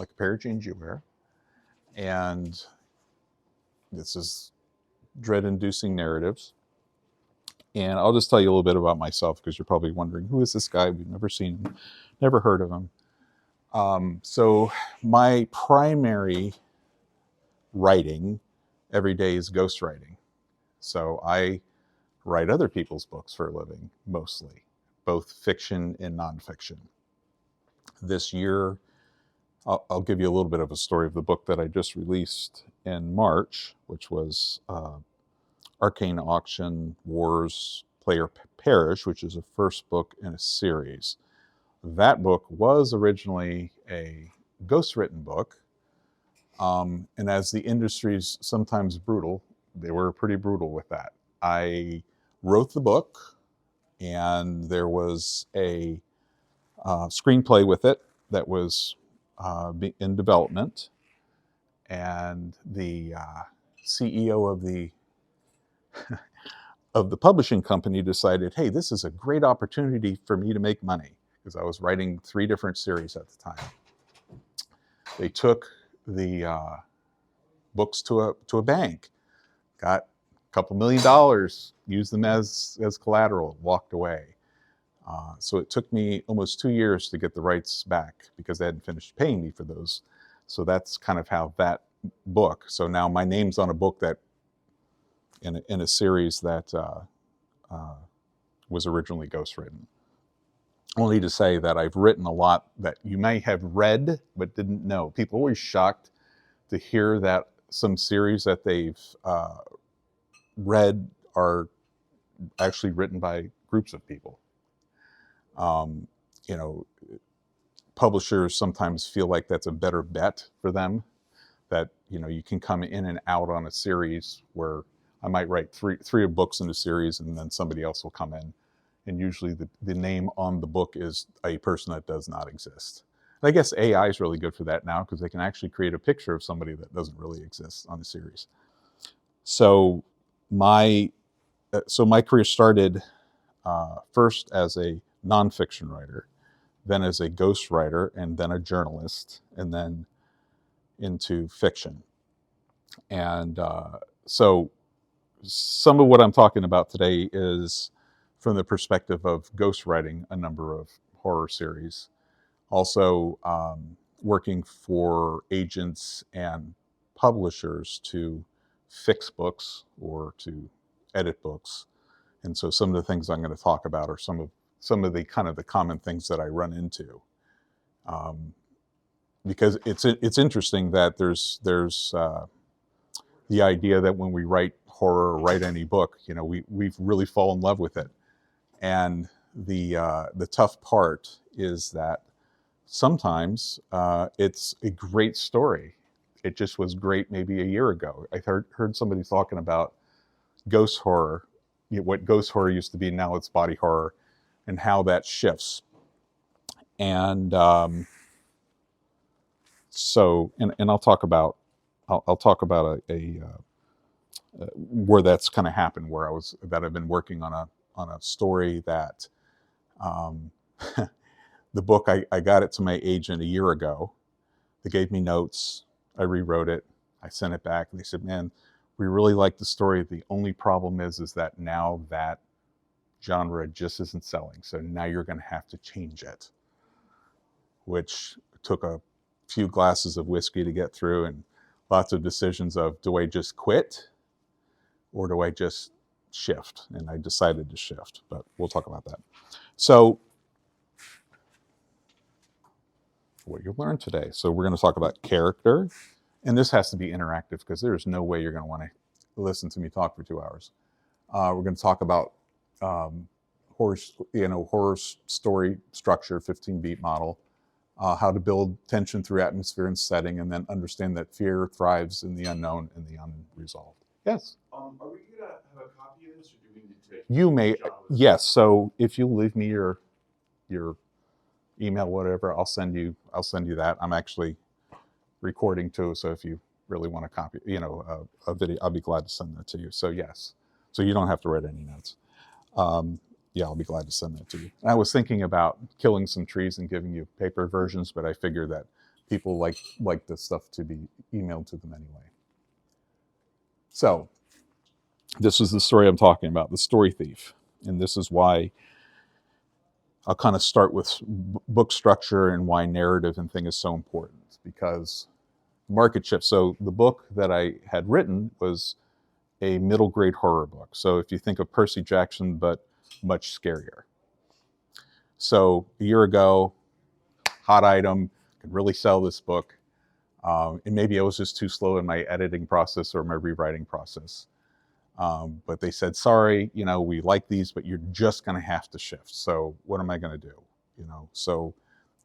like a pair of jeans you wear. And this is dread-inducing narratives. And I'll just tell you a little bit about myself because you're probably wondering, who is this guy? We've never seen him, never heard of him. So my primary writing every day is ghostwriting. So I write other people's books for a living, mostly, both fiction and nonfiction. This year, I'll give you a little bit of a story of the book that I just released in March, which was Arcane Auction Wars Player Perish, which is a first book in a series. That book was originally a ghostwritten book, and as the industry's sometimes brutal, they were pretty brutal with that. I wrote the book, and there was a screenplay with it that was in development, and the CEO of the publishing company decided, hey, this is a great opportunity for me to make money, because I was writing 3 different series at the time. They took the books to a bank, got a couple $1 million, used them as collateral, walked away. So it took me almost 2 years to get the rights back because they hadn't finished paying me for those. So that's kind of how that book. So now my name's on a book that, in a series that was originally ghostwritten. Only to say that I've written a lot that you may have read but didn't know. People are always shocked to hear that some series that they've read are actually written by groups of people. You know, publishers sometimes feel like that's a better bet for them, that, you know, you can come in and out on a series where I might write three books in a series and then somebody else will come in. And usually the name on the book is a person that does not exist. And I guess AI is really good for that now because they can actually create a picture of somebody that doesn't really exist on the series. So my career started first as a nonfiction writer, then as a ghostwriter, and then a journalist, and then into fiction. And so some of what I'm talking about today is from the perspective of ghostwriting a number of horror series. Also working for agents and publishers to fix books or to edit books. And so some of the things I'm going to talk about are some of the kind of the common things that I run into. Because it's interesting that there's the idea that when we write horror or write any book, you know, we really fall in love with it. And the tough part is that sometimes it's a great story. It just was great maybe a year ago. I heard somebody talking about ghost horror, you know, what ghost horror used to be, now it's body horror, and how that shifts. And so, and I'll talk about a where that's kind of happened, where I've been working on a story that the book, I got it to my agent a year ago. They gave me notes. I rewrote it. I sent it back. And they said, man, we really like the story. The only problem is that now that genre just isn't selling. So now you're going to have to change it, which took a few glasses of whiskey to get through and lots of decisions of, do I just quit or do I just shift? And I decided to shift, but we'll talk about that. So what you'll learn today. So we're going to talk about character, and this has to be interactive because there's no way you're going to want to listen to me talk for 2 hours. We're going to talk about horror story structure, 15-beat model, how to build tension through atmosphere and setting, and then understand that fear thrives in the unknown and the unresolved. Yes? Are we going to have a copy of this, or do we need to take? You may, yes. So if you leave me your email, whatever, I'll send you that. I'm actually recording too, so if you really want to copy, a video, I'll be glad to send that to you. So yes, so you don't have to write any notes. Yeah, I'll be glad to send that to you. And I was thinking about killing some trees and giving you paper versions, but I figured that people like this stuff to be emailed to them anyway. So this is the story I'm talking about, the story thief. And this is why I'll kind of start with book structure and why narrative and thing is so important, because market shift. So the book that I had written was a middle grade horror book. So if you think of Percy Jackson, but much scarier. So a year ago, hot item, could really sell this book. And maybe I was just too slow in my editing process or my rewriting process. But they said, sorry, we like these, but you're just going to have to shift. So what am I going to do? So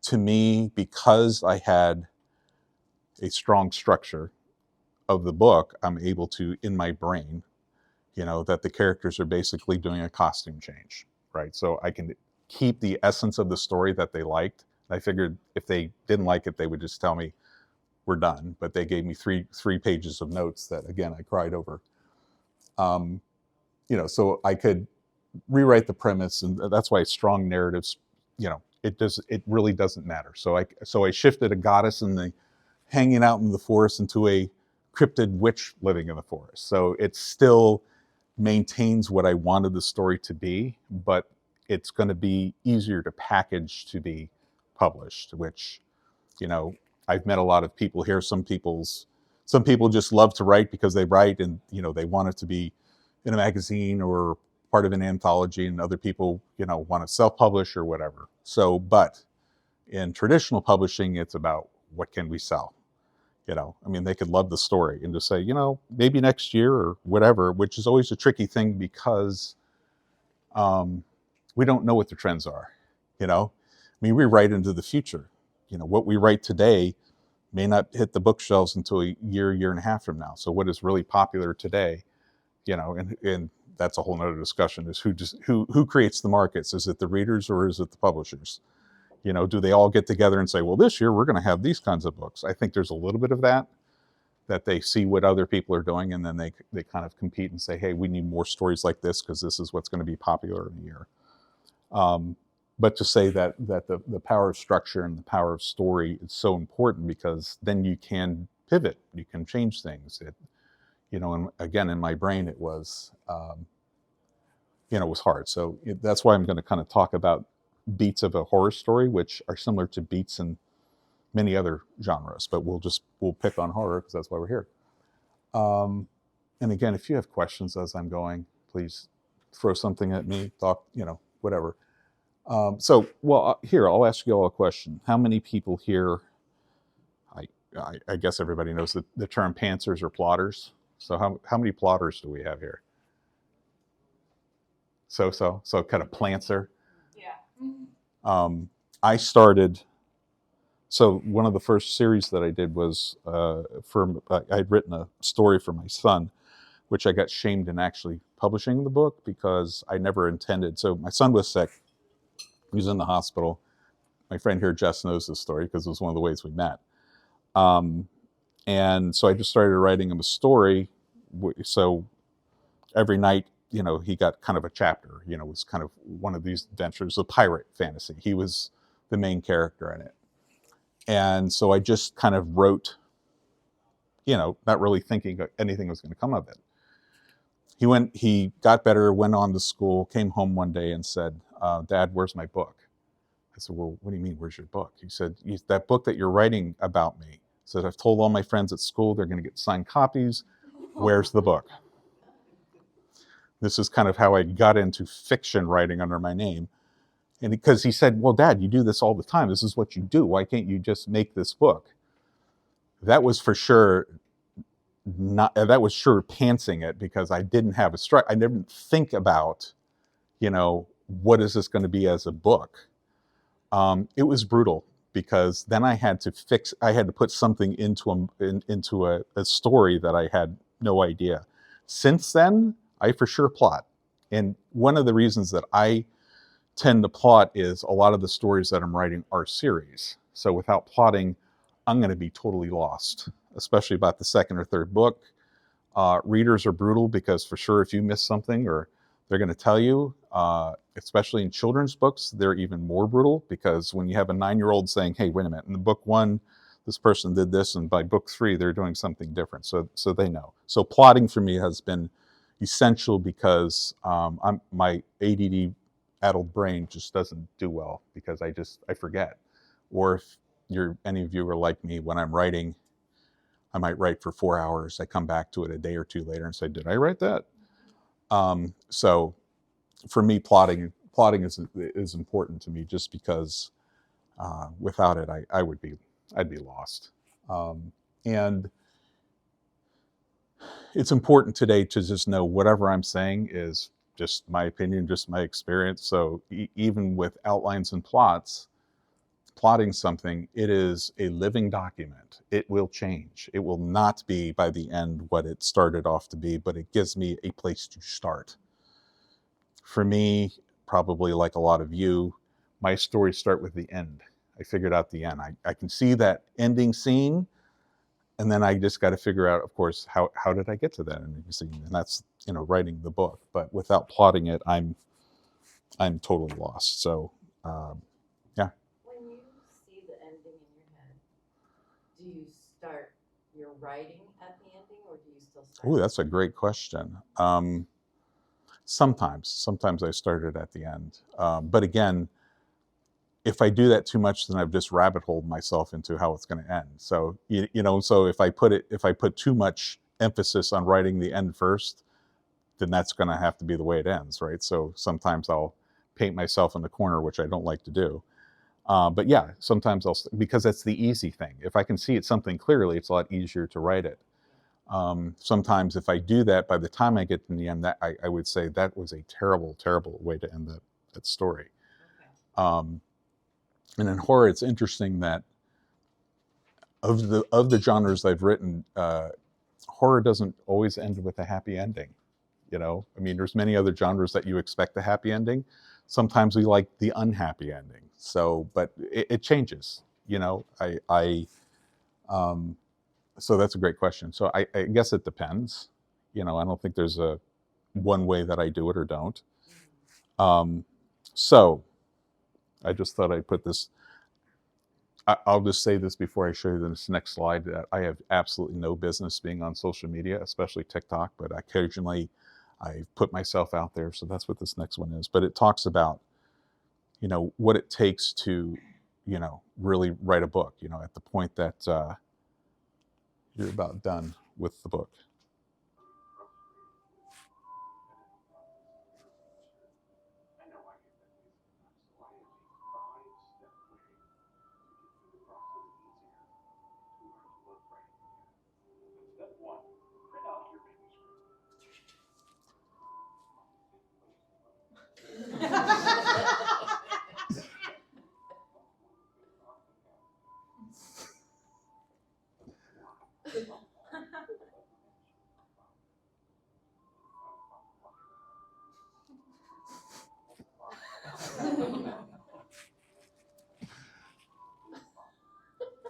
to me, because I had a strong structure of the book, I'm able to, in my brain, that the characters are basically doing a costume change, right? So I can keep the essence of the story that they liked. I figured if they didn't like it, they would just tell me we're done. But they gave me three pages of notes that, again, I cried over. So I could rewrite the premise, and that's why strong narratives, it really doesn't matter. So I shifted a goddess hanging out in the forest into a cryptid witch living in the forest. So it still maintains what I wanted the story to be, but it's going to be easier to package to be published, which, I've met a lot of people here. Some people just love to write because they write and, they want it to be in a magazine or part of an anthology, and other people, want to self-publish or whatever. So, but in traditional publishing, it's about what can we sell? They could love the story and just say, maybe next year or whatever, which is always a tricky thing because we don't know what the trends are, we write into the future. What we write today may not hit the bookshelves until a year and a half from now. So what is really popular today, and that's a whole nother discussion, is who creates the markets? Is it the readers or is it the publishers? Do they all get together and say, well, this year we're going to have these kinds of books? I think there's a little bit of that they see what other people are doing, and then they kind of compete and say, hey, we need more stories like this because this is what's going to be popular in a year. But to say that the power of structure and the power of story is so important, because then you can pivot, you can change things. And again, in my brain, it was, it was hard. So that's why I'm going to kind of talk about beats of a horror story, which are similar to beats in many other genres, but we'll pick on horror because that's why we're here. And again, if you have questions as I'm going, please throw something at me, talk, whatever. Here, I'll ask you all a question. How many people here, I guess everybody knows the term pantsers or plotters. So how many plotters do we have here? So kind of plantser. Yeah. I started, so one of the first series that I did was I'd written a story for my son, which I got shamed in actually publishing the book because I never intended. So my son was sick. He was in the hospital. My friend here, Jess, knows this story because it was one of the ways we met. And so I just started writing him a story. So every night, he got kind of a chapter, it was kind of one of these adventures, a pirate fantasy. He was the main character in it. And so I just kind of wrote, not really thinking anything was going to come of it. He got better, went on to school, came home one day and said, Dad, where's my book? I said, well, what do you mean, where's your book? He said, that book that you're writing about me. He said, I've told all my friends at school they're going to get signed copies. Where's the book? This is kind of how I got into fiction writing under my name. And because he said, well, Dad, you do this all the time. This is what you do. Why can't you just make this book? That was for sure pantsing it, because I didn't have a structure. I didn't think about, what is this going to be as a book? It was brutal, because then I had to put something into a story that I had no idea. Since then, I for sure plot. And one of the reasons that I tend to plot is a lot of the stories that I'm writing are series. So without plotting, I'm going to be totally lost, especially about the second or third book. Readers are brutal, because for sure if you miss something, or they're going to tell you, especially in children's books, they're even more brutal, because when you have a 9-year-old saying, hey, wait a minute, in the book 1, this person did this, and by book 3 they're doing something different. So they know. So plotting for me has been essential because my ADD addled brain just doesn't do well because I forget. Or if any of you are like me, when I'm writing, I might write for 4 hours. I come back to it a day or two later and say, "Did I write that?" So for me, plotting is important to me, just because without it, I'd be lost. And it's important today to just know whatever I'm saying is just my opinion, just my experience. So even with outlines and plots, plotting something, it is a living document. It will change. It will not be by the end what it started off to be, but it gives me a place to start. For me, probably like a lot of you, my stories start with the end. I figured out the end. I can see that ending scene, and then I just got to figure out, of course, how did I get to that ending scene? And that's, writing the book. But without plotting it, I'm totally lost. So, yeah. When you see the ending in your head, do you start your writing at the ending, or do you still start? Oh, that's a great question. Sometimes I started at the end, but again, if I do that too much, then I've just rabbit holed myself into how it's going to end. So so if I put too much emphasis on writing the end first, then that's going to have to be the way it ends, right? So sometimes I'll paint myself in the corner, which I don't like to do. But yeah, sometimes because that's the easy thing. If I can see it something clearly, it's a lot easier to write it. Sometimes if I do that, by the time I get to the end, that I would say that was a terrible, terrible way to end that story. Okay. And in horror, it's interesting that of the genres I've written, horror doesn't always end with a happy ending. I mean, there's many other genres that you expect a happy ending. Sometimes we like the unhappy ending. So, but it changes. So that's a great question. So I guess it depends. I don't think there's a one way that I do it or don't. So I just thought I'd put this. I'll just say this before I show you this next slide, that I have absolutely no business being on social media, especially TikTok, but occasionally I put myself out there. So that's what this next one is. But it talks about, what it takes to, really write a book, at the point that you're about done with the book.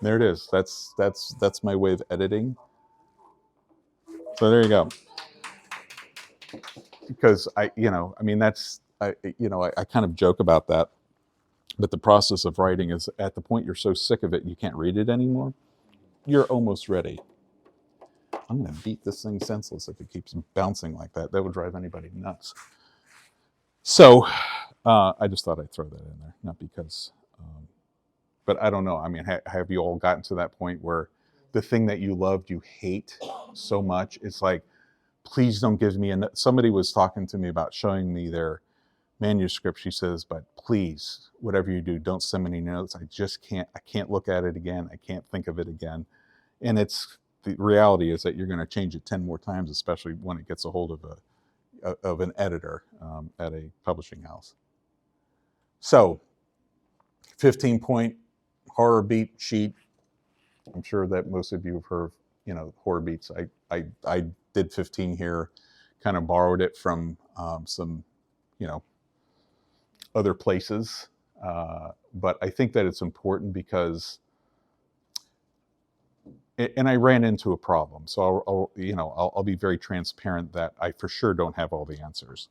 There it is. That's my way of editing. So there you go. Because I mean, I kind of joke about that, but the process of writing is, at the point you're so sick of it you can't read it anymore, you're almost ready. I'm going to beat this thing senseless if it keeps bouncing like that. That would drive anybody nuts. So I just thought I'd throw that in there, not because, but I don't know. I mean, have you all gotten to that point where the thing that you loved, you hate so much? It's like, please don't give me somebody was talking to me about showing me their manuscript. She says, but please, whatever you do, don't send me any notes. I can't look at it again. I can't think of it again. And the reality is that you're going to change it 10 more times, especially when it gets a hold of an editor at a publishing house. So 15-point horror beat sheet. I'm sure that most of you have heard, horror beats. I did 15 here, kind of borrowed it from some, other places. But I think that it's important because, and I ran into a problem. So I'll be very transparent that I for sure don't have all the answers.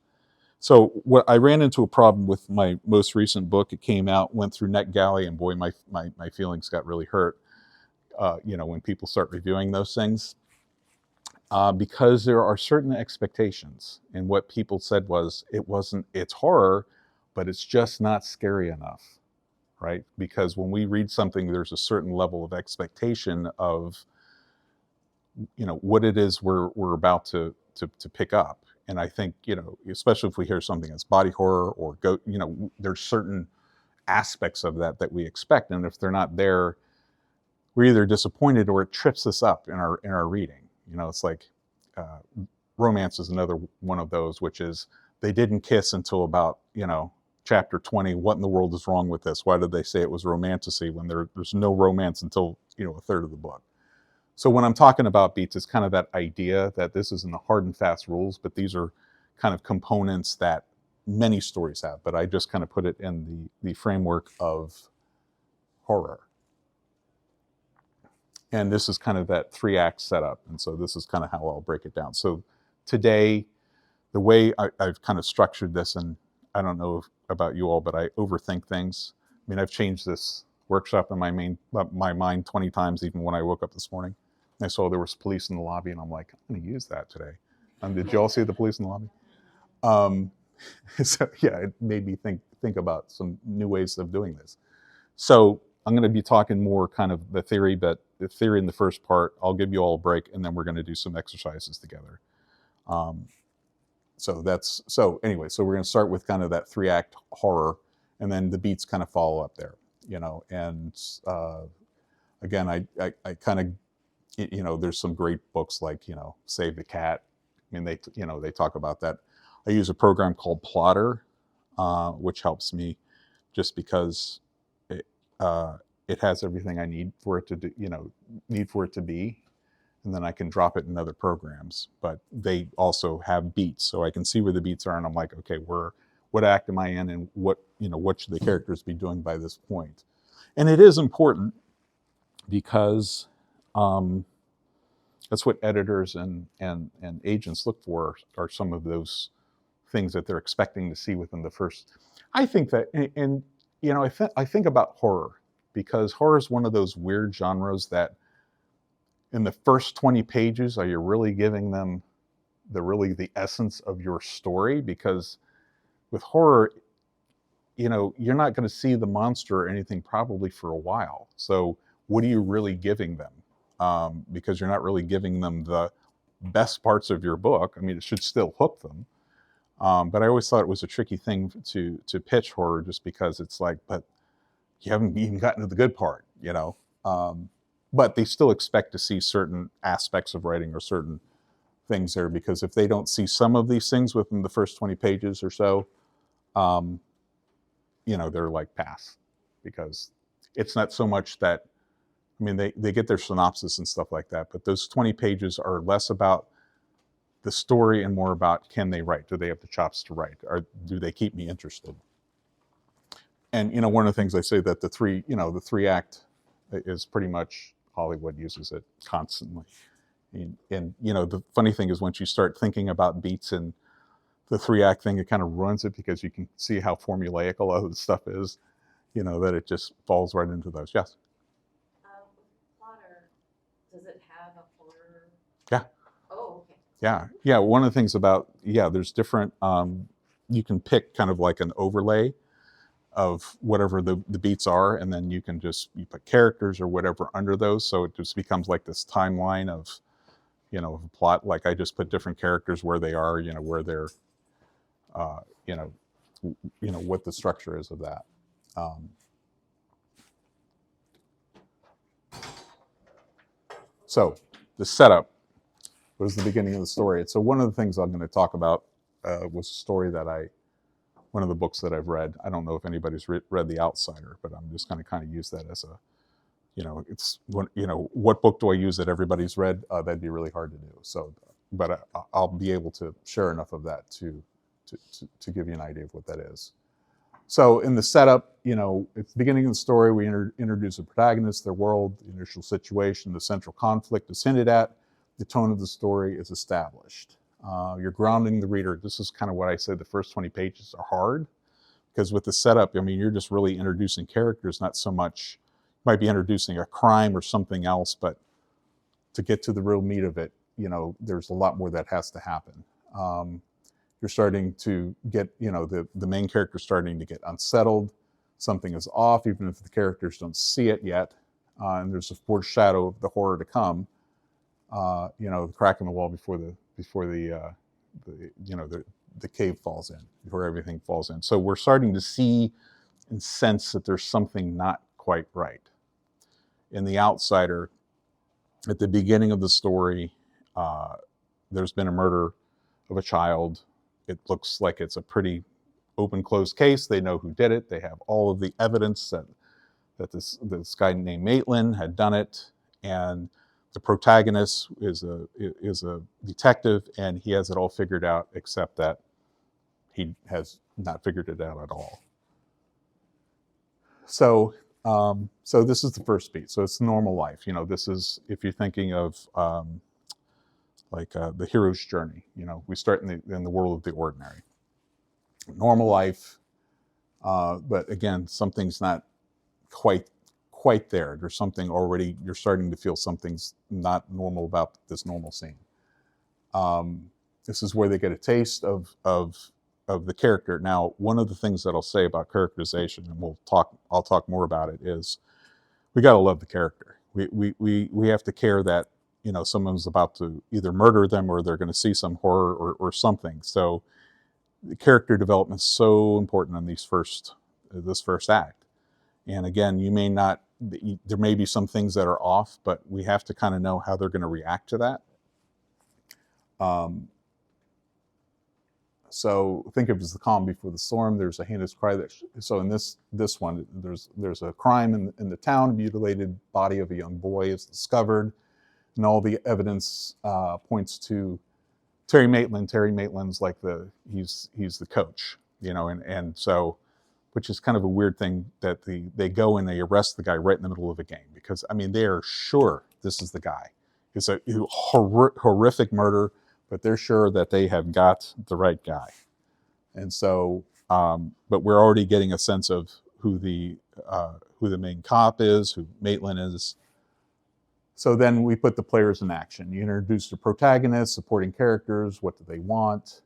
So what I ran into a problem with my most recent book. It came out, went through NetGalley, and boy, my feelings got really hurt. when people start reviewing those things, because there are certain expectations. And what people said was, it's horror, but it's just not scary enough, right? Because when we read something, there's a certain level of expectation of, what it is we're about to pick up. And I think, especially if we hear something that's body horror or there's certain aspects of that we expect. And if they're not there, we're either disappointed or it trips us up in our reading. It's like romance is another one of those, which is they didn't kiss until about chapter 20. What in the world is wrong with this? Why did they say it was romantasy when there's no romance until a third of the book? So when I'm talking about beats, it's kind of that idea that this isn't the hard and fast rules, but these are kind of components that many stories have. But I just kind of put it in the framework of horror. And this is kind of that 3-act setup. And so this is kind of how I'll break it down. So today, the way I've kind of structured this, and I don't know about you all, but I overthink things. I mean, I've changed this workshop in my mind 20 times, even when I woke up this morning. I saw there was police in the lobby, and I'm like, I'm going to use that today. Did you all see the police in the lobby? So yeah, it made me think about some new ways of doing this. So I'm going to be talking more kind of the theory, but the theory in the first part, I'll give you all a break, and then we're going to do some exercises together. So we're going to start with kind of that 3-act horror, and then the beats kind of follow up there, and again, I kind of, there's some great books like, Save the Cat. I mean, they talk about that. I use a program called Plotter, which helps me just because it has everything I need for it to do, need for it to be. And then I can drop it in other programs, but they also have beats, so I can see where the beats are, and I'm like, okay, what act am I in, and what should the characters be doing by this point? And it is important because that's what editors and agents look for, are some of those things that they're expecting to see within the first. I think that, and I think about horror, because horror is one of those weird genres that in the first 20 pages, are you really giving them the essence of your story? Because with horror, you're not going to see the monster or anything probably for a while. So what are you really giving them? Because you're not really giving them the best parts of your book. I mean, it should still hook them. But I always thought it was a tricky thing to pitch horror, just because it's like, but you haven't even gotten to the good part, but they still expect to see certain aspects of writing or certain things there, because if they don't see some of these things within the first 20 pages or so, they're like, pass. Because it's not so much that, I mean, they get their synopsis and stuff like that, but those 20 pages are less about the story and more about, can they write? Do they have the chops to write? Or do they keep me interested? And, one of the things I say that the 3-act is pretty much, Hollywood uses it constantly. And the funny thing is, once you start thinking about beats and the 3-act thing, it kind of ruins it, because you can see how formulaic a lot of the stuff is, that it just falls right into those. Yes? With Plotter, does it have a horror? Yeah. Oh, okay. Yeah. One of the things about, there's different, you can pick kind of like an overlay of whatever the beats are, and then you put characters or whatever under those, so it just becomes like this timeline of of a plot. Like, I just put different characters where they are, where they're what the structure is of that. So the setup was the beginning of the story. And so one of the things I'm going to talk about was a story that one of the books that I've read. I don't know if anybody's read The Outsider, but I'm just going to kind of use that as a, it's, what book do I use that everybody's read? That'd be really hard to do. So, but I'll be able to share enough of that to give you an idea of what that is. So in the setup, at the beginning of the story, we introduce the protagonist, their world, the initial situation, the central conflict is hinted at, the tone of the story is established. You're grounding the reader. This is kind of what I said, the first 20 pages are hard, because with the setup, I mean, you're just really introducing characters, not so much, might be introducing a crime or something else, but to get to the real meat of it, there's a lot more that has to happen. You're starting to get, the main character starting to get unsettled. Something is off, even if the characters don't see it yet. And there's a foreshadow of the horror to come. The crack in the wall before the cave falls in, before everything falls in. So we're starting to see and sense that there's something not quite right. In The Outsider, at the beginning of the story, there's been a murder of a child. It looks like it's a pretty open, closed case. They know who did it. They have all of the evidence that this guy named Maitland had done it, and the protagonist is a detective, and he has it all figured out, except that he has not figured it out at all. So this is the first beat. So it's normal life. This is, if you're thinking of the hero's journey. We start in the world of the ordinary, normal life. But again, something's not quite there. There's something already. You're starting to feel something's not normal about this normal scene. This is where they get a taste of the character. Now, one of the things that I'll say about characterization, and I'll talk more about it, is we got to love the character. We have to care that someone's about to either murder them or they're going to see some horror or something. So the character development is so important in this first act. And again, there may be some things that are off, but we have to kind of know how they're going to react to that. So think of it as the calm before the storm. There's a heinous cry so in this one, there's a crime in the town. Mutilated body of a young boy is discovered, and all the evidence points to Terry Maitland. Terry Maitland's like he's the coach, and so, which is kind of a weird thing that they go and they arrest the guy right in the middle of a game, because they are sure this is the guy. It's a horrific murder, but they're sure that they have got the right guy. And so, but we're already getting a sense of who the main cop is, who Maitland is. So then we put the players in action. You introduce the protagonists, supporting characters. What do they want?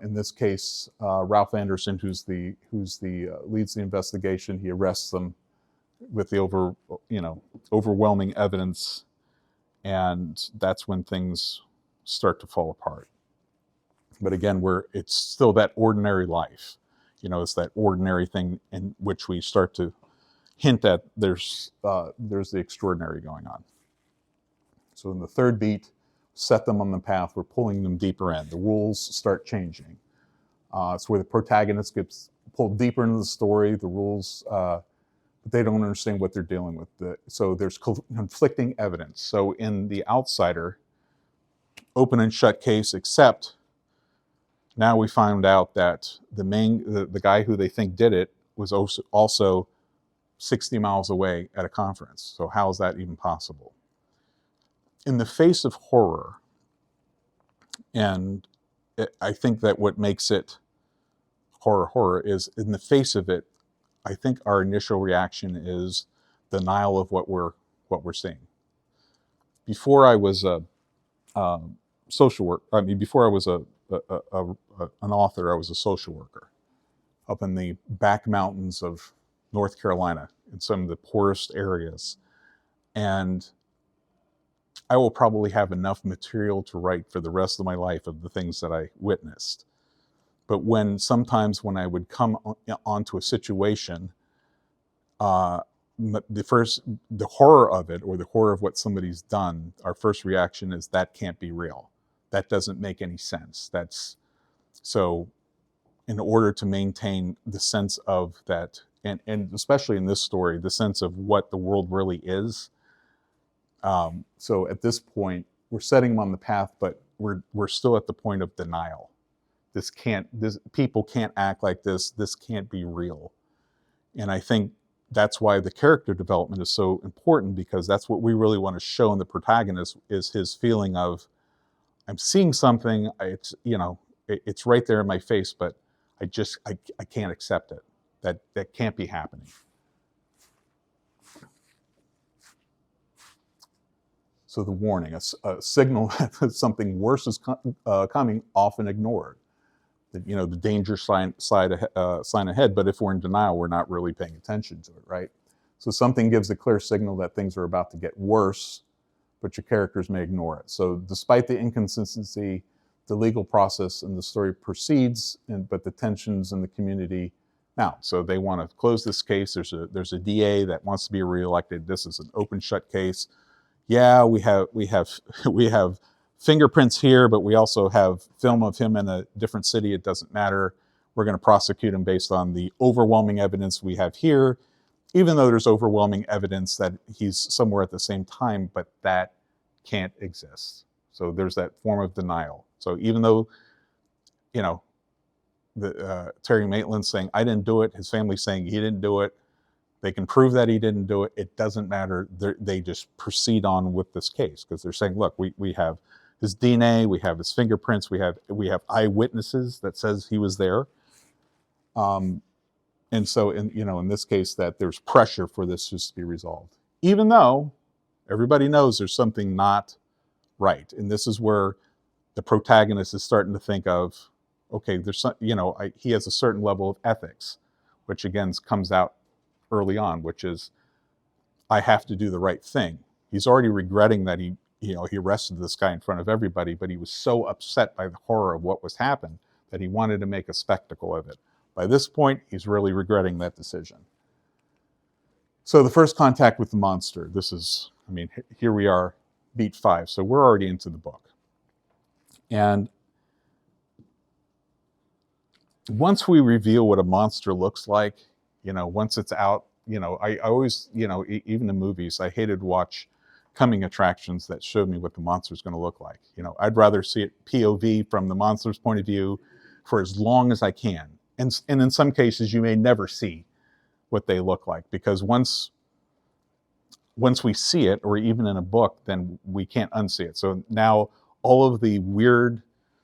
In this case, Ralph Anderson, who's the leads the investigation, he arrests them with the overwhelming evidence, and that's when things start to fall apart. But again, it's still that ordinary life. It's that ordinary thing in which we start to hint at there's the extraordinary going on. So in the third beat, set them on the path. We're pulling them deeper in. The rules start changing. It's where the protagonist gets pulled deeper into the story. The rules, but they don't understand what they're dealing with. So there's conflicting evidence. So in The Outsider, open and shut case, except now we find out that the guy who they think did it was also 60 miles away at a conference. So how is that even possible? In the face of horror, and I think that what makes it horror is, in the face of it, I think our initial reaction is denial of what we're seeing. Before I was a social work, before I was an author, I was a social worker up in the back mountains of North Carolina, in some of the poorest areas. And I will probably have enough material to write for the rest of my life of the things that I witnessed. But sometimes when I would come onto a situation, the horror of it, or the horror of what somebody's done, our first reaction is, that can't be real. That doesn't make any sense. So in order to maintain the sense of that, and especially in this story, the sense of what the world really is. So at this point, we're setting them on the path, but we're still at the point of denial. People can't act like this. This can't be real. And I think that's why the character development is so important, because that's what we really want to show in the protagonist, is his feeling of, I'm seeing something, it's right there in my face, but I can't accept it. That can't be happening. So the warning, a signal that something worse is coming, often ignored. The danger sign ahead. But if we're in denial, we're not really paying attention to it, right? So something gives a clear signal that things are about to get worse, but your characters may ignore it. So despite the inconsistency, the legal process and the story proceeds, but the tensions in the community mount. So they want to close this case. There's a DA that wants to be reelected. This is an open shut case. Yeah, we have fingerprints here, but we also have film of him in a different city. It doesn't matter. We're going to prosecute him based on the overwhelming evidence we have here, even though there's overwhelming evidence that he's somewhere at the same time, but that can't exist. So there's that form of denial. So even though, Terry Maitland's saying, I didn't do it, his family's saying he didn't do it, they can prove that he didn't do it, it doesn't matter. They just proceed on with this case because they're saying, look, we have his DNA, we have his fingerprints, we have eyewitnesses that says he was there. And so in this case, that there's pressure for this just to be resolved, even though everybody knows there's something not right. And this is where the protagonist is starting to think of, okay, there's some, he has a certain level of ethics, which again comes out early on, which is, I have to do the right thing. He's already regretting that he arrested this guy in front of everybody, but he was so upset by the horror of what was happened that he wanted to make a spectacle of it. By this point, he's really regretting that decision. So the first contact with the monster, here we are, beat 5. So we're already into the book. And once we reveal what a monster looks like, once it's out, I always, even in movies, I hated to watch coming attractions that showed me what the monster's going to look like. I'd rather see it POV from the monster's point of view for as long as I can. And in some cases, you may never see what they look like, because once we see it, or even in a book, then we can't unsee it. So now all of the weird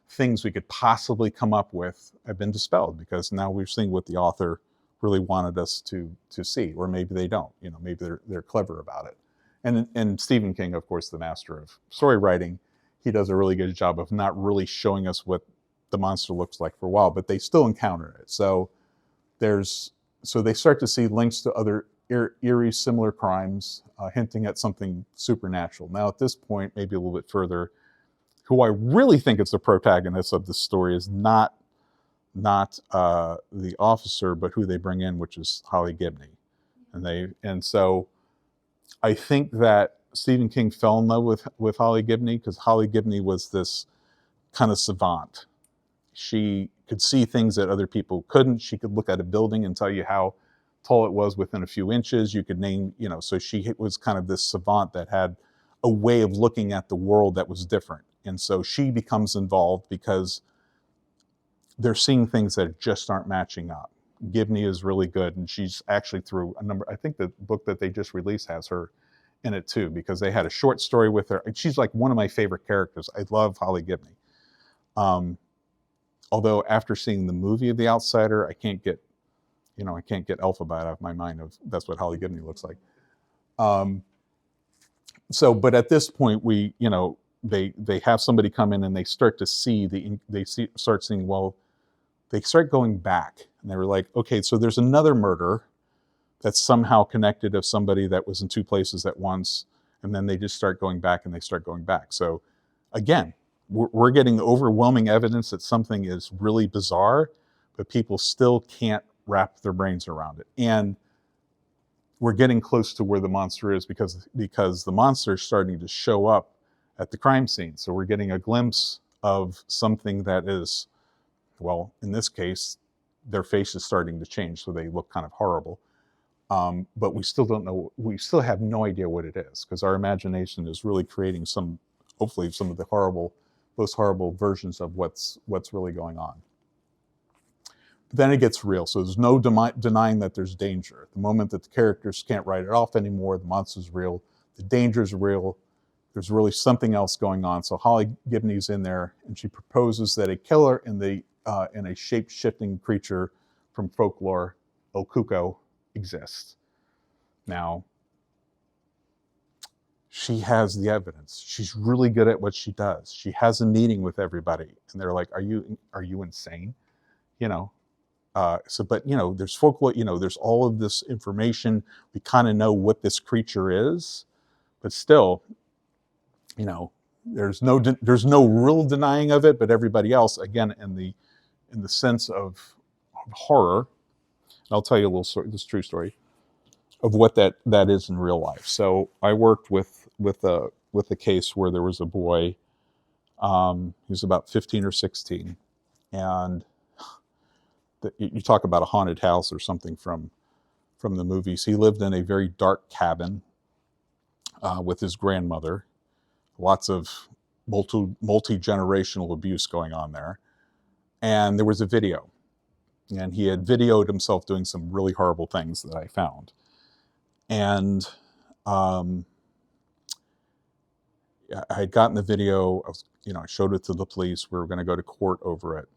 things we could possibly come up with have been dispelled, because now we're seeing what the author really wanted us to see, or maybe they don't. Maybe they're clever about it. And Stephen King, of course, the master of story writing, he does a really good job of not really showing us what the monster looks like for a while, but they still encounter it. So they start to see links to other eerie, similar crimes, hinting at something supernatural. Now, at this point, maybe a little bit further, who I really think is the protagonist of the story is not the officer, but who they bring in, which is Holly Gibney. And so I think that Stephen King fell in love with Holly Gibney because Holly Gibney was this kind of savant. She could see things that other people couldn't. She could look at a building and tell you how tall it was within a few inches. You could name, so she was kind of this savant that had a way of looking at the world that was different. And so she becomes involved because they're seeing things that just aren't matching up. Gibney is really good, and she's actually through a number, I think the book that they just released has her in it too, because they had a short story with her. She's like one of my favorite characters. I love Holly Gibney. Although after seeing the movie of The Outsider, I can't get Elphaba out of my mind of that's what Holly Gibney looks like. But at this point, they have somebody come in and they start to see they start going back, and they were like, okay, so there's another murder that's somehow connected of somebody that was in two places at once, and then they just start going back and they start going back. So again, we're getting overwhelming evidence that something is really bizarre, but people still can't wrap their brains around it. And we're getting close to where the monster is because the monster is starting to show up at the crime scene. So we're getting a glimpse of something that is, well, in this case, their face is starting to change, so they look kind of horrible. But we still don't know, we still have no idea what it is, because our imagination is really creating hopefully some of the most horrible versions of what's really going on. But then it gets real. So there's no denying that there's danger. The moment that the characters can't write it off anymore, the monster's real, the danger's real, there's really something else going on. So Holly Gibney's in there, and she proposes that a killer in a shape-shifting creature from folklore, El Cuco, exists. Now, she has the evidence. She's really good at what she does. She has a meeting with everybody, and they're like, "Are you insane?" You know. But there's folklore. There's all of this information. We kind of know what this creature is, but still, you know, there's no real denying of it. But everybody else, again, in the sense of horror, and I'll tell you a little story, this true story of what that is in real life. So I worked with a case where there was a boy. He was about 15 or 16, and you talk about a haunted house or something from the movies. He lived in a very dark cabin with his grandmother. Lots of multi-generational abuse going on there, and there was a video, and he had videoed himself doing some really horrible things that I found, and I had gotten the video. I showed it to the police. We were going to go to court over it,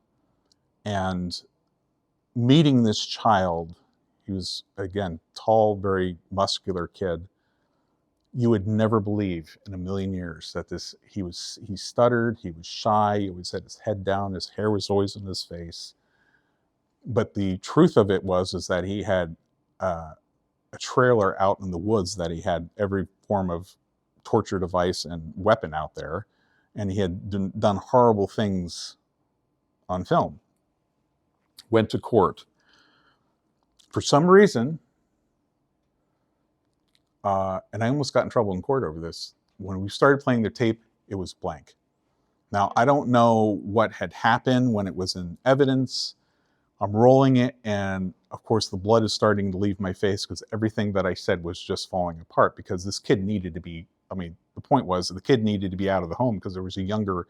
and meeting this child, he was, again, tall, very muscular kid. You would never believe in a million years that he stuttered, he was shy, he always had his head down, his hair was always in his face. But the truth of it is that he had a trailer out in the woods that he had every form of torture device and weapon out there, and he had done horrible things on film. Went to court. For some reason, and I almost got in trouble in court over this. When we started playing the tape, it was blank. Now, I don't know what had happened when it was in evidence. I'm rolling it, and of course, the blood is starting to leave my face because everything that I said was just falling apart because this kid needed to be, the point was the kid needed to be out of the home because there was a younger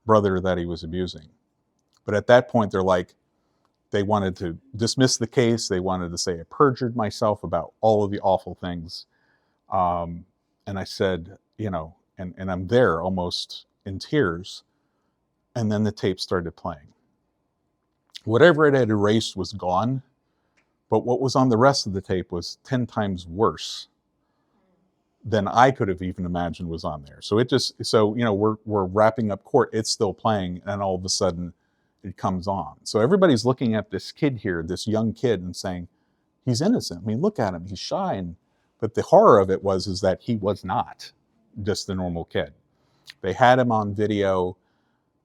brother that he was abusing. But at that point, they wanted to dismiss the case. They wanted to say I perjured myself about all of the awful things. And I said, and I'm there almost in tears. And then the tape started playing. Whatever it had erased was gone, but what was on the rest of the tape was 10 times worse than I could have even imagined was on there. So we're wrapping up court, it's still playing, and all of a sudden it comes on. So everybody's looking at this kid here, this young kid, and saying, he's innocent. Look at him, he's shy. But the horror of it is that he was not just a normal kid. They had him on video,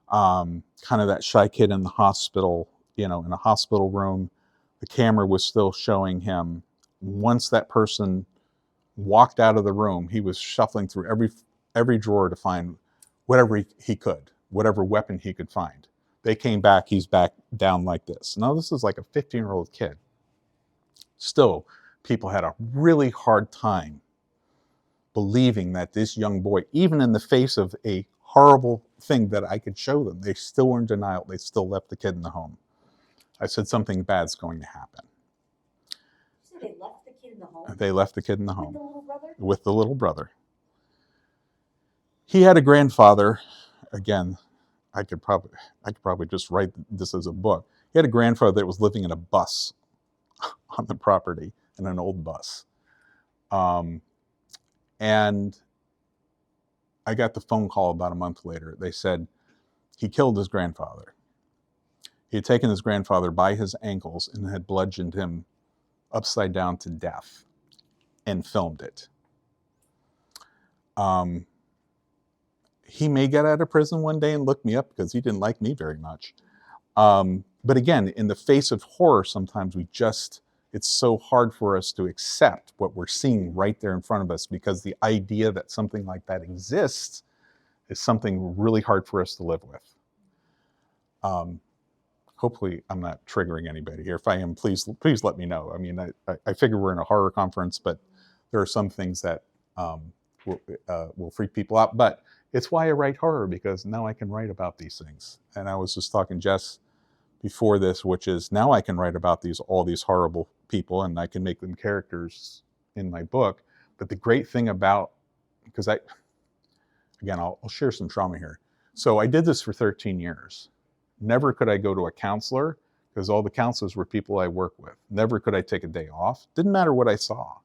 kind of that shy kid in the hospital, in a hospital room. The camera was still showing him. Once that person walked out of the room, he was shuffling through every drawer to find whatever he could, whatever weapon he could find. They came back, he's back down like this. Now, this is like a 15-year-old kid. Still, people had a really hard time believing that this young boy, even in the face of a horrible thing that I could show them, they still were in denial. They still left the kid in the home. I said something bad's going to happen. So they left the kid in the home? They left the kid in the home. With the little brother? With the little brother. He had a grandfather. Again, I could probably just write this as a book. He had a grandfather that was living in a bus on the property, in an old bus. And I got the phone call about a month later. They said he killed his grandfather. He had taken his grandfather by his ankles and had bludgeoned him upside down to death and filmed it. He may get out of prison one day and look me up because he didn't like me very much. But again, in the face of horror, sometimes it's so hard for us to accept what we're seeing right there in front of us because the idea that something like that exists is something really hard for us to live with. Hopefully I'm not triggering anybody here. If I am, please let me know. I figure we're in a horror conference, but there are some things that will freak people out. But it's why I write horror, because now I can write about these things. And I was just talking to Jess before this, which is now I can write about all these horrible people and I can make them characters in my book. But the great thing about, because I'll share some trauma here. So I did this for 13 years. Never could I go to a counselor because all the counselors were people I work with. Never could I take a day off. Didn't matter what I saw.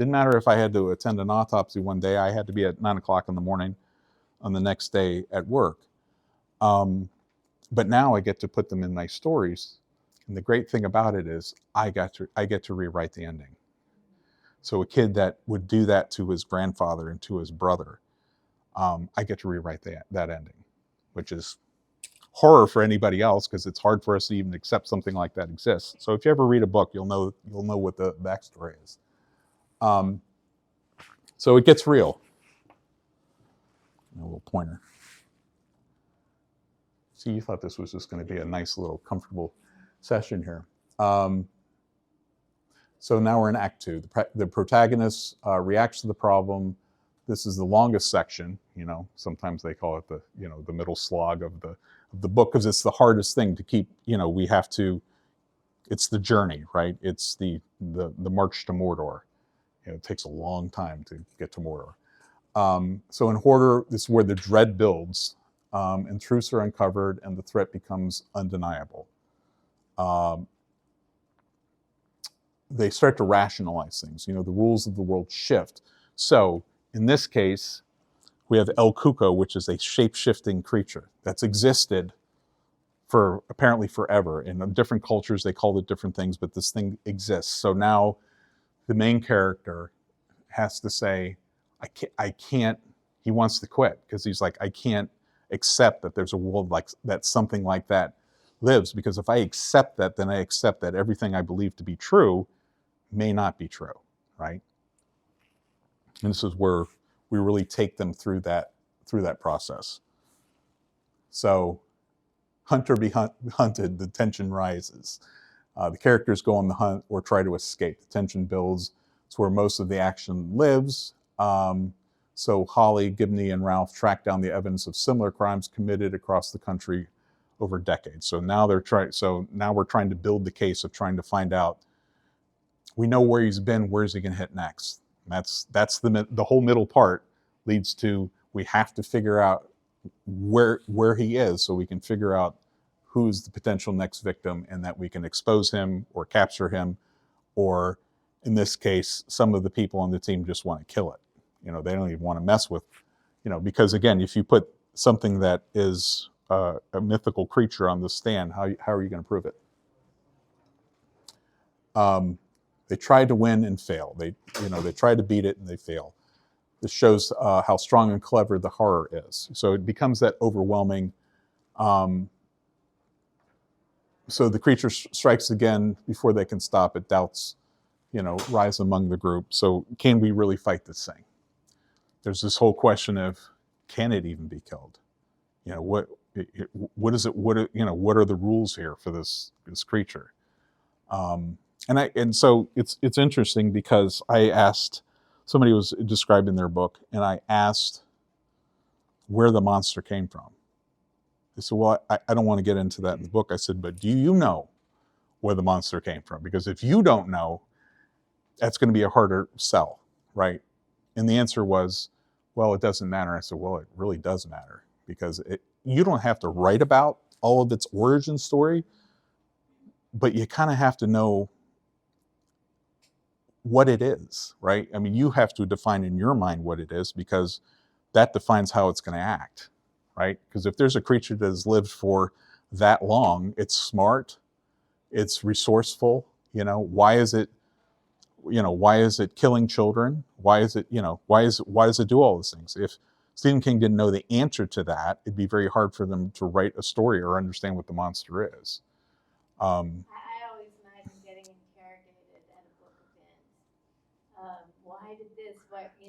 Didn't matter if I had to attend an autopsy one day, I had to be at 9 o'clock in the morning on the next day at work. But now I get to put them in my stories. And the great thing about it is I get to rewrite the ending. So a kid that would do that to his grandfather and to his brother, I get to rewrite that ending, which is horror for anybody else because it's hard for us to even accept something like that exists. So if you ever read a book, you'll know what the backstory is. So it gets real. A little pointer. See, you thought this was just going to be a nice little comfortable session here. So now we're in Act 2. The protagonist reacts to the problem. This is the longest section. Sometimes they call it the middle slog of the book because it's the hardest thing to keep. We have to. It's the journey, right? It's the march to Mordor. It takes a long time to get to Mordor. So in Hoarder, this is where the dread builds, and truths are uncovered, and the threat becomes undeniable. They start to rationalize things. The rules of the world shift. So in this case, we have El Cuco, which is a shape-shifting creature that's existed for apparently forever. In different cultures, they called it different things, but this thing exists. So now the main character has to say, I can't, he wants to quit because he's like, I can't accept that there's a world like that, something like that lives, because if I accept that, then I accept that everything I believe to be true may not be true, right? And this is where we really take them through that process. So hunt or be hunted, the tension rises. The characters go on the hunt or try to escape. The tension builds. It's where most of the action lives. So Holly, Gibney, and Ralph track down the evidence of similar crimes committed across the country over decades. So now we're trying to build the case of trying to find out. We know where he's been. Where's he going to hit next? And that's the whole middle part leads to we have to figure out where he is so we can figure out who's the potential next victim and that we can expose him or capture him, or in this case, some of the people on the team just want to kill it. They don't even want to mess with, because again, if you put something that is a mythical creature on the stand, how are you going to prove it? They try to win and fail. They try to beat it and they fail. This shows how strong and clever the horror is. So it becomes that overwhelming. So the creature strikes again before they can stop it. Doubts, rise among the group. So can we really fight this thing? There's this whole question of, can it even be killed? What is it? What are the rules here for this creature? And so it's interesting because I asked, somebody was describing their book, and I asked where the monster came from. They said, well, I don't want to get into that in the book. I said, but do you know where the monster came from? Because if you don't know, that's going to be a harder sell, right? And the answer was, well, it doesn't matter. I said, well, it really does matter, because you don't have to write about all of its origin story, but you kind of have to know what it is, right? I mean, you have to define in your mind what it is, because that defines how it's going to act, right? Because if there's a creature that has lived for that long, it's smart, it's resourceful. Why is it killing children? Why does it do all these things? If Stephen King didn't know the answer to that, it'd be very hard for them to write a story or understand what the monster is. I always imagine getting interrogated at a book event. Why did this?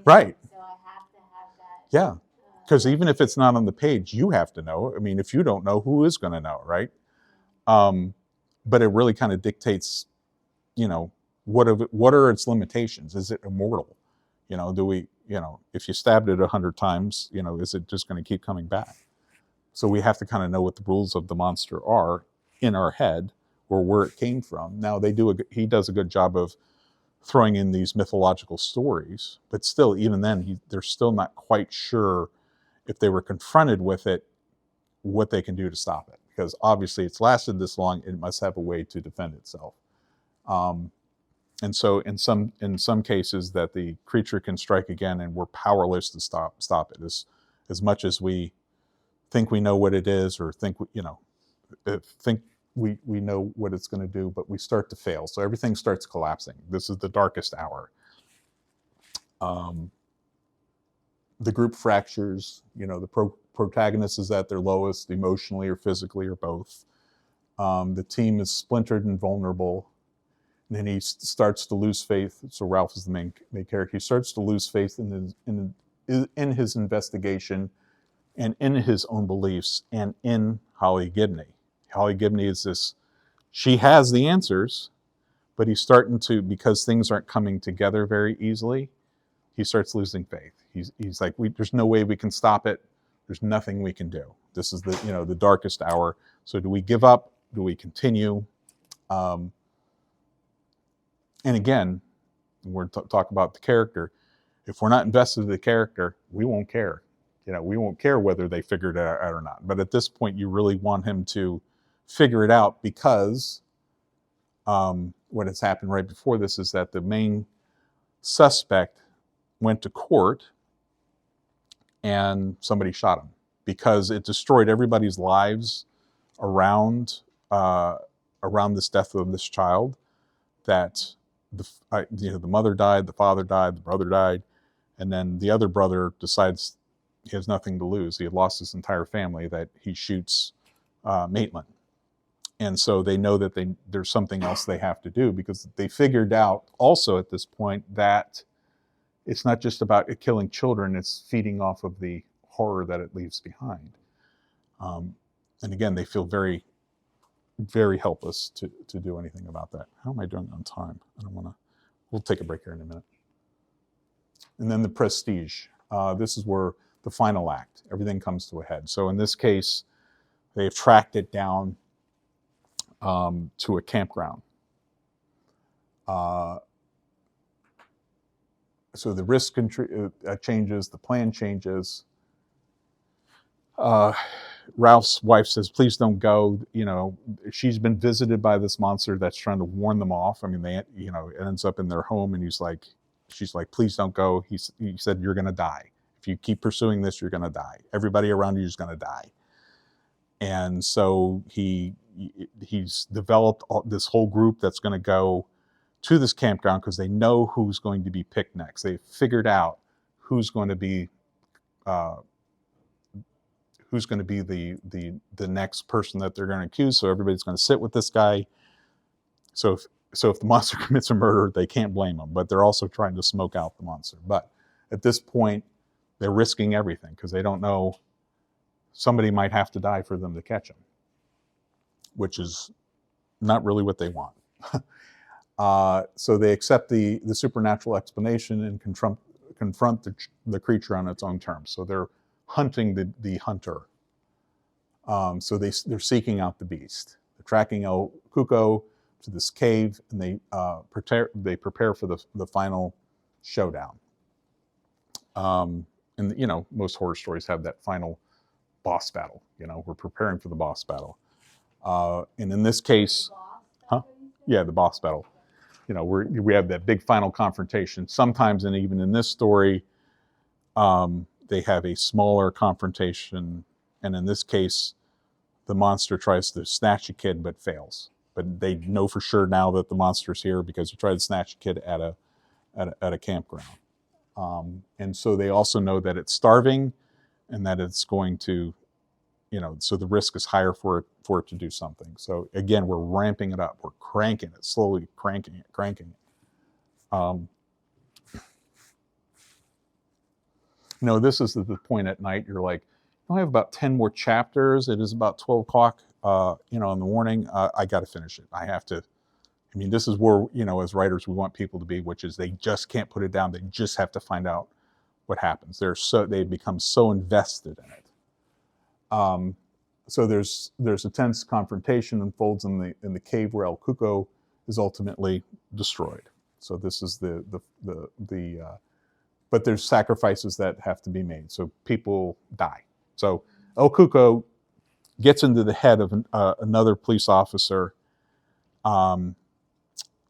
Right. So I have to have that. Yeah. Because even if it's not on the page, you have to know. I mean, if you don't know, who is going to know, right? But it really kind of dictates, what are its limitations? Is it immortal? If you stabbed it 100 times, is it just going to keep coming back? So we have to kind of know what the rules of the monster are in our head, or where it came from. Now he does a good job of throwing in these mythological stories, but still, even then, they're still not quite sure if they were confronted with it, what they can do to stop it. Because obviously it's lasted this long, it must have a way to defend itself. And so in some cases that the creature can strike again, and we're powerless to stop it. As much as we think we know what it is, or think think we know what it's going to do, but we start to fail. So everything starts collapsing. This is the darkest hour. The group fractures. The protagonist is at their lowest, emotionally or physically or both. The team is splintered and vulnerable. And then he starts to lose faith. So Ralph is the main character. He starts to lose faith in his investigation, and in his own beliefs, and in Holly Gibney. Holly Gibney is this. She has the answers, but he's starting to, because things aren't coming together very easily. He starts losing faith. He's like, there's no way we can stop it. There's nothing we can do. This is the darkest hour. So do we give up? Do we continue? And again, we're talk about the character. If we're not invested in the character, we won't care. We won't care whether they figured it out or not. But at this point, you really want him to figure it out, because what has happened right before this is that the main suspect went to court and somebody shot him, because it destroyed everybody's lives around this death of this child. That the mother died, the father died, the brother died, and then the other brother decides he has nothing to lose. He had lost his entire family, that he shoots Maitland. And so they know that there's something else they have to do, because they figured out also at this point that it's not just about killing children, it's feeding off of the horror that it leaves behind. And again, they feel very, very helpless to do anything about that. How am I doing on time? We'll take a break here in a minute. And then the prestige. This is where the final act, everything comes to a head. So in this case, they've tracked it down to a campground. So the risk changes, the plan changes. Ralph's wife says, please don't go. She's been visited by this monster that's trying to warn them off. I mean, it ends up in their home, and she's like, please don't go. He said, you're going to die. If you keep pursuing this, you're going to die. Everybody around you is going to die. And so he's developed this whole group that's going to go to this campground, because they know who's going to be picked next. They've figured out who's going to be the next person that they're going to accuse. So everybody's going to sit with this guy. So if the monster commits a murder, they can't blame him, but they're also trying to smoke out the monster. But at this point, they're risking everything, because they don't know, somebody might have to die for them to catch him, which is not really what they want. So they accept the supernatural explanation and confront the creature on its own terms. So they're hunting the hunter. So they're seeking out the beast. They're tracking El Cuco to this cave, and they prepare for the final showdown. And most horror stories have that final boss battle. We're preparing for the boss battle. And in this case, the boss battle. We have that big final confrontation. Sometimes, and even in this story, they have a smaller confrontation. And in this case, the monster tries to snatch a kid but fails. But they know for sure now that the monster's here, because he tried to snatch a kid at a campground. And so they also know that it's starving, and that it's going to, so the risk is higher for it to do something. So again, we're ramping it up. We're cranking it, slowly cranking it. This is the point at night. You're like, I have about 10 more chapters. It is about 12 o'clock, in the morning. I got to finish it. I have to. I mean, this is where, as writers, we want people to be, which is they just can't put it down. They just have to find out what happens. They become so invested in it. So there's a tense confrontation unfolds in the cave where El Cuco is ultimately destroyed. So this is but there's sacrifices that have to be made. So people die. So El Cuco gets into the head of another police officer,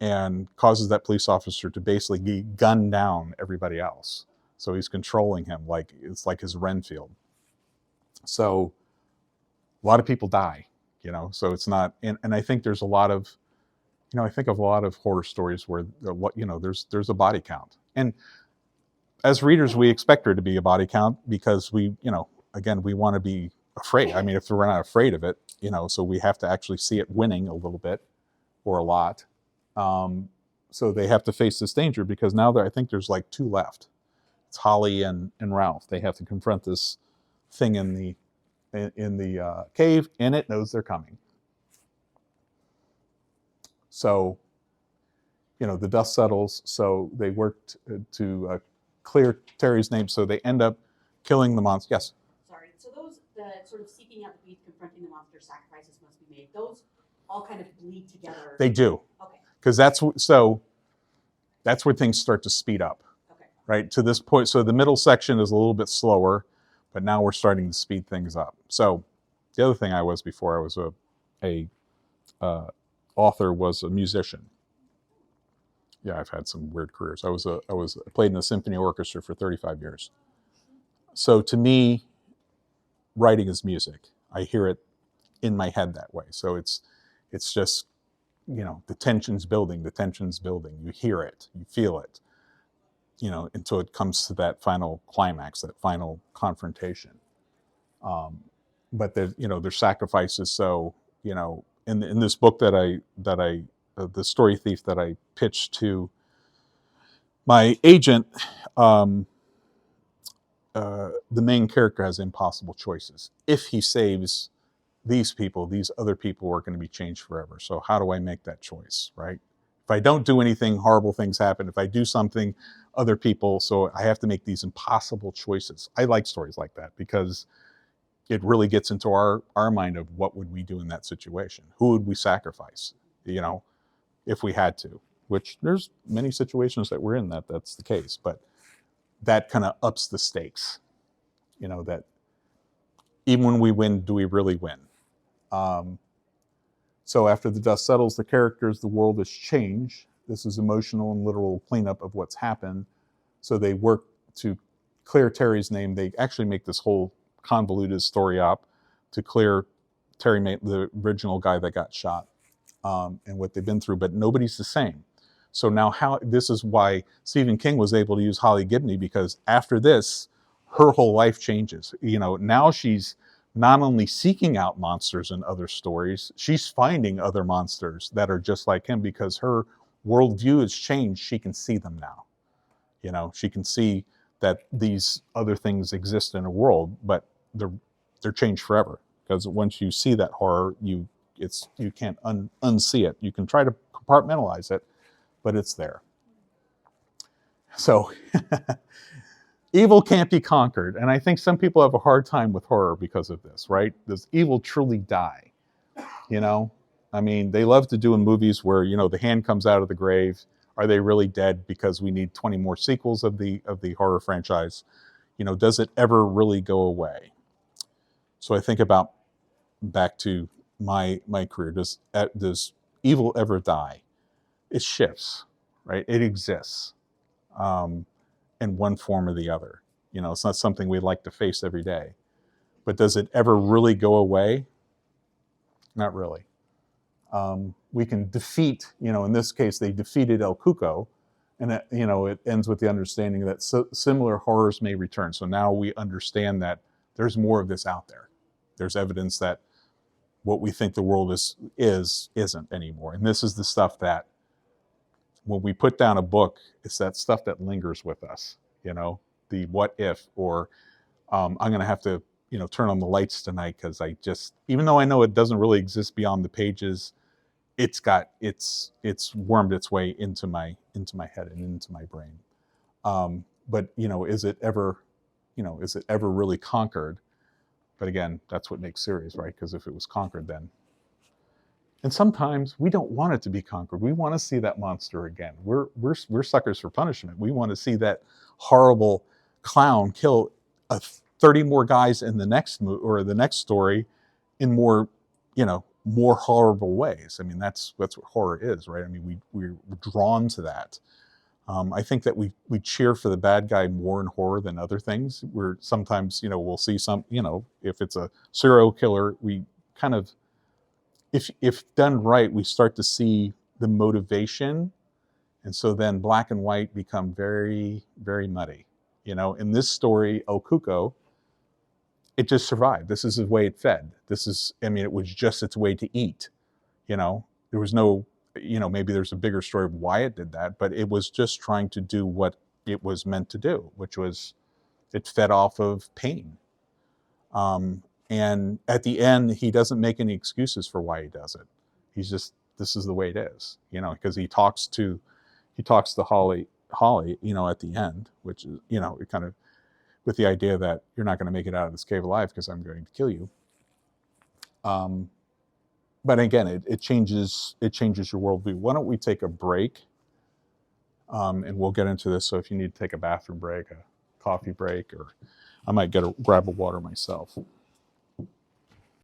and causes that police officer to basically gun down everybody else. So he's controlling him like it's like his Renfield. So a lot of people die, so it's not, and I think there's a lot of, I think of a lot of horror stories where there's a body count. And as readers, we expect there to be a body count because we, again, we want to be afraid. I mean, if we're not afraid of it, so we have to actually see it winning a little bit or a lot. So they have to face this danger because now I think there's like 2 left. It's Holly and Ralph. They have to confront this thing in the cave, and it knows they're coming. So, the dust settles. So they worked to clear Terry's name. So they end up killing the monster. Yes. Sorry. So the sort of seeking out the beast, confronting the monster, sacrifices must be made. Those all kind of bleed together. They do. Okay. Because that's where things start to speed up. Okay. Right to this point. So the middle section is a little bit slower, but now we're starting to speed things up. So the other thing I was before I was a author was a musician. Yeah, I've had some weird careers. I played in the symphony orchestra for 35 years. So to me, writing is music. I hear it in my head that way. So it's just, the tension's building. You hear it, you feel it, until it comes to that final climax, that final confrontation. But there's sacrifices. So, in this book that I the Story Thief that I pitched to my agent, the main character has impossible choices. If he saves these people, these other people are going to be changed forever. So how do I make that choice, right? If I don't do anything, horrible things happen. If I do something, other people, so I have to make these impossible choices. I like stories like that because it really gets into our mind of what would we do in that situation? Who would we sacrifice, if we had to? Which there's many situations that we're in that's the case, but that kind of ups the stakes, that even when we win, do we really win? So after the dust settles, the characters, the world has changed. This is emotional and literal cleanup of what's happened. So they work to clear Terry's name. They actually make this whole convoluted story up to clear Terry, the original guy that got shot, and what they've been through, but nobody's the same. So now this is why Stephen King was able to use Holly Gibney, because after this, her whole life changes. Now she's not only seeking out monsters in other stories, she's finding other monsters that are just like him because her worldview has changed. She can see them now. She can see that these other things exist in a world, but they're changed forever. Because once you see that horror, you can't unsee it. You can try to compartmentalize it, but it's there. So evil can't be conquered. And I think some people have a hard time with horror because of this, right? Does evil truly die? I mean, they love to do in movies where, the hand comes out of the grave. Are they really dead because we need 20 more sequels of the horror franchise? Does it ever really go away? So I think about back to my career. Does evil ever die? It shifts, right? It exists in one form or the other. It's not something we like to face every day. But does it ever really go away? Not really. We can defeat, in this case, they defeated El Cuco, and it ends with the understanding that similar horrors may return. So now we understand that there's more of this out there. There's evidence that what we think the world isn't anymore. And this is the stuff that when we put down a book, it's that stuff that lingers with us, the what if, or I'm going to have to, turn on the lights tonight because even though I know it doesn't really exist beyond the pages, it's wormed its way into my head and into my brain. But is it ever really conquered? But again, that's what makes series, right? Because if it was conquered, then. And sometimes we don't want it to be conquered. We want to see that monster again. We're suckers for punishment. We want to see that horrible clown kill 30 more guys in the next story in more, more horrible ways. I mean, that's what horror is, right? I mean, we're drawn to that. I think that we cheer for the bad guy more in horror than other things. We're sometimes, we'll see some, if it's a serial killer, we kind of, if done right, we start to see the motivation, and so then black and white become very, very muddy. In this story, El Cuco, it just survived. This is the way it fed. It was just its way to eat. There was no, maybe there's a bigger story of why it did that, but it was just trying to do what it was meant to do, which was it fed off of pain. And at the end, he doesn't make any excuses for why he does it. He's just, this is the way it is, because he talks to Holly, at the end, which is, it kind of, with the idea that you're not going to make it out of this cave alive because I'm going to kill you. But again, it changes your worldview. Why don't we take a break, and we'll get into this. So if you need to take a bathroom break, a coffee break, or I might grab a water myself.